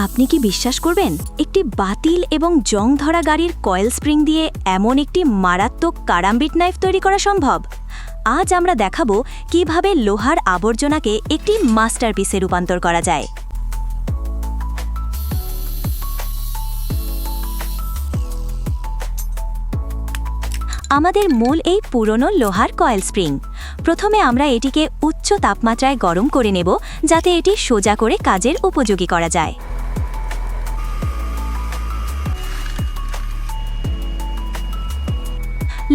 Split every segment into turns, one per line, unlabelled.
আপনি কি বিশ্বাস করবেন একটি বাতিল এবং জং ধরা গাড়ির কয়েল স্প্রিং দিয়ে এমন একটি মারাত্মক কারাম্বিট নাইফ তৈরি করা সম্ভব? আজ আমরা দেখাবো কিভাবে লোহার আবর্জনাকে একটি মাস্টারপিসে রূপান্তর করা যায়। আমাদের মূল এই পুরনো লোহার কয়েল স্প্রিং। প্রথমে আমরা এটিকে উচ্চ তাপমাত্রায় গরম করে নেব যাতে এটি সোজা করে কাজের উপযোগী করা যায়।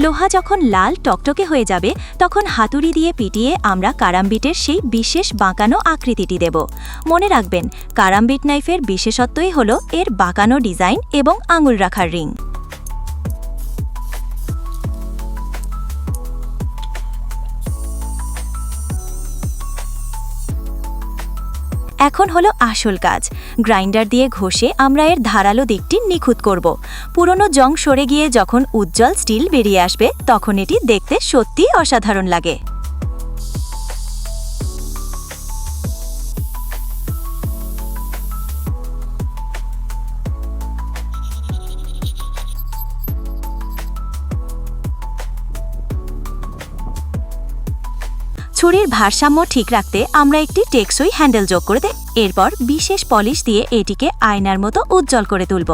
লোহা যখন লাল টকটকে হয়ে যাবে তখন হাতুড়ি দিয়ে পিটিয়ে আমরা কারাম্বিটের সেই বিশেষ বাঁকানো আকৃতিটি দেব। মনে রাখবেন, কারাম্বিট নাইফের বিশেষত্বই হলো এর বাঁকানো ডিজাইন এবং আঙুল রাখার রিং। এখন হলো আসল কাজ। গ্রাইন্ডার দিয়ে ঘষে আমরা এর ধারালো দিকটি নিখুঁত করব। পুরনো জং সরে গিয়ে যখন উজ্জ্বল স্টিল বেরিয়ে আসবে তখন এটি দেখতে সত্যিই অসাধারণ লাগে। ছুরির ভারসাম্য ঠিক রাখতে আমরা একটি টেকসই হ্যান্ডেল যোগ করে দেব। এরপর বিশেষ পলিশ দিয়ে এটিকে আয়নার মতো উজ্জ্বল করে তুলব।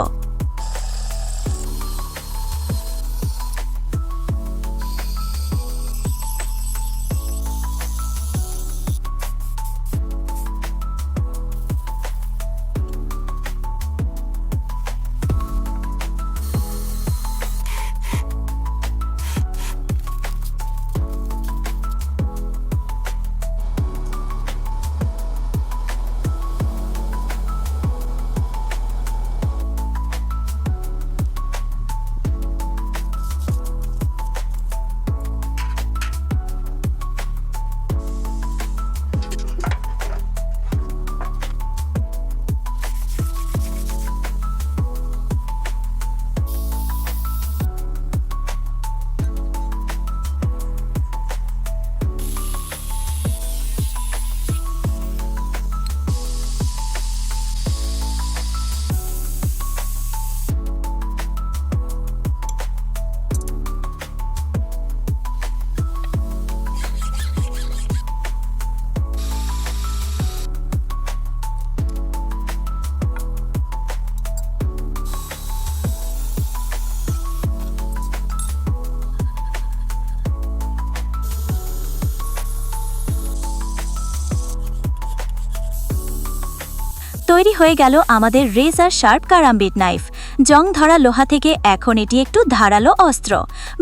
তৈরি হয়ে গেল আমাদের রেজার শার্প কারাম্বিট নাইফ। জং ধরা লোহা থেকে এখন এটি একটু ধারালো অস্ত্র।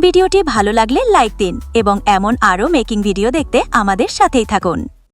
ভিডিওটি ভালো লাগলে লাইক দিন এবং এমন আরও মেকিং ভিডিও দেখতে আমাদের সাথেই থাকুন।